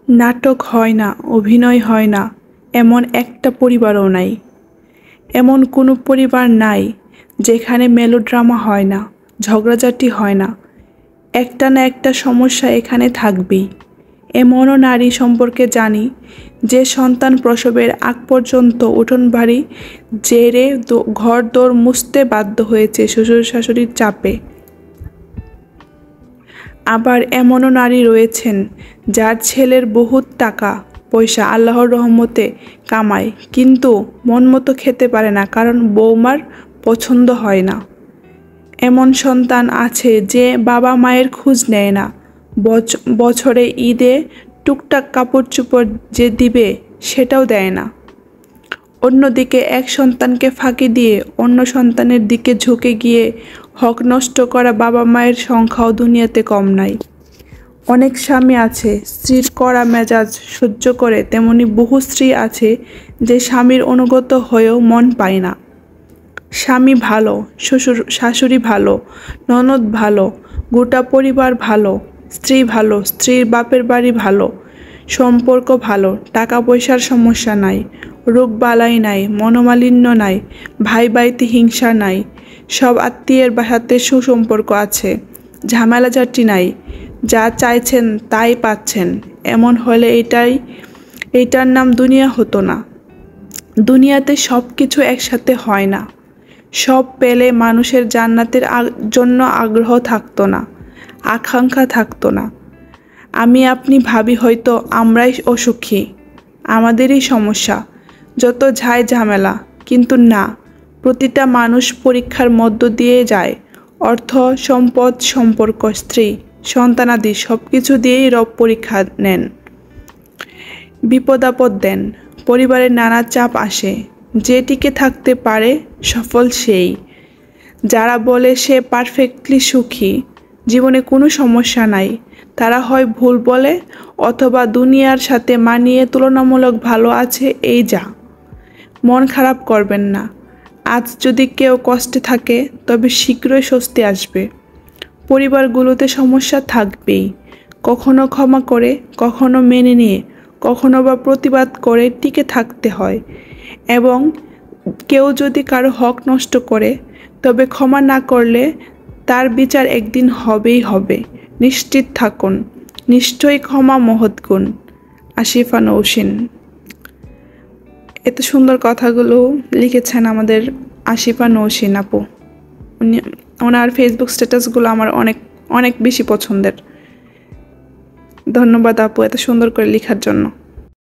নাটক হয় না, অভিনয় হয় না, এমন একটা পরিবারও নাই। এমন কোনো পরিবার নাই যেখানে মেলোড্রামা হয় না, ঝগড়াঝাটি হয় না। একটা না একটা সমস্যা এখানে থাকবেই। এমনও নারী সম্পর্কে জানি যে সন্তান প্রসবের আগ পর্যন্ত উঠোনবাড়ি ঝেড়ে ঘরদোর মুছতে বাধ্য হয়েছে শ্বশুর শাশুড়ির চাপে। আবার এমনও নারী রয়েছেন যার ছেলের বহুত টাকা পয়সা আল্লাহর রহমতে কামায়, কিন্তু মন মতো খেতে পারে না, কারণ বৌমার পছন্দ হয় না। এমন সন্তান আছে যে বাবা মায়ের খোঁজ নেয় না, বছরে ঈদে টুকটাক কাপড় চোপড় যে দিবে সেটাও দেয় না। অন্যদিকে এক সন্তানকে ফাঁকি দিয়ে অন্য সন্তানের দিকে ঝুঁকে গিয়ে হক নষ্ট করা বাবা মায়ের সংখ্যাও দুনিয়াতে কম নাই। অনেক স্বামী আছে স্ত্রীর কড়া মেজাজ সহ্য করে, তেমনি বহু স্ত্রী আছে যে স্বামীর অনুগত হয়েও মন পায় না। স্বামী ভালো, শাশুড়ি ভালো, ননদ ভালো, গোটা পরিবার ভালো, স্ত্রী ভালো, স্ত্রীর বাপের বাড়ি ভালো, সম্পর্ক ভালো, টাকা পয়সার সমস্যা নাই, রোগ বালাই নাই, মনোমালিন্য নাই, ভাই ভাইতে হিংসা নাই, সব আত্মীয়ের সাথে সুসম্পর্ক আছে, ঝামেলাঝাটি নাই, যা চাইছেন তাই পাচ্ছেন। এমন হলে এইটার নাম দুনিয়া হতো না। দুনিয়াতে সব কিছু একসাথে হয় না। সব পেলে মানুষের জান্নাতের জন্য আগ্রহ থাকতো না, আকাঙ্ক্ষা থাকতো না। আমি আপনি ভাবি হয়তো আমরাই অসুখী, আমাদেরই সমস্যা, যত ঝাই ঝামেলা। কিন্তু না, প্রতিটা মানুষ পরীক্ষার মধ্য দিয়ে যায়। অর্থ, সম্পদ, সম্পর্ক, স্ত্রী, সন্তানাদি সব কিছু দিয়েই রব পরীক্ষা নেন, বিপদ আপদ দেন। পরিবারের নানা চাপ আসে, যে টিকে থাকতে পারে সফল সেই। যারা বলে সে পারফেক্টলি সুখী, জীবনে কোনো সমস্যা নাই, তারা হয় ভুল বলে, অথবা দুনিয়ার সাথে মানিয়ে তুলনামূলক ভালো আছে এই যা। মন খারাপ করবেন না। আজ যদি কেউ কষ্টে থাকে তবে শীঘ্রই স্বস্তি আসবে। পরিবারগুলোতে সমস্যা থাকবেই, কখনো ক্ষমা করে, কখনো মেনে নিয়ে, কখনো বা প্রতিবাদ করে টিকে থাকতে হয়। এবং কেউ যদি কারো হক নষ্ট করে তবে ক্ষমা না করলে তার বিচার একদিন হবেই হবে, নিশ্চিত থাকুন। নিশ্চয়ই ক্ষমা মহৎ গুণ। আসিফা নৌসিন। এত সুন্দর কথাগুলো লিখেছেন আমাদের আসিফা নৌসিন আপু। ওনার ফেসবুক স্ট্যাটাসগুলো আমার অনেক অনেক বেশি পছন্দের। ধন্যবাদ আপু এত সুন্দর করে লেখার জন্য।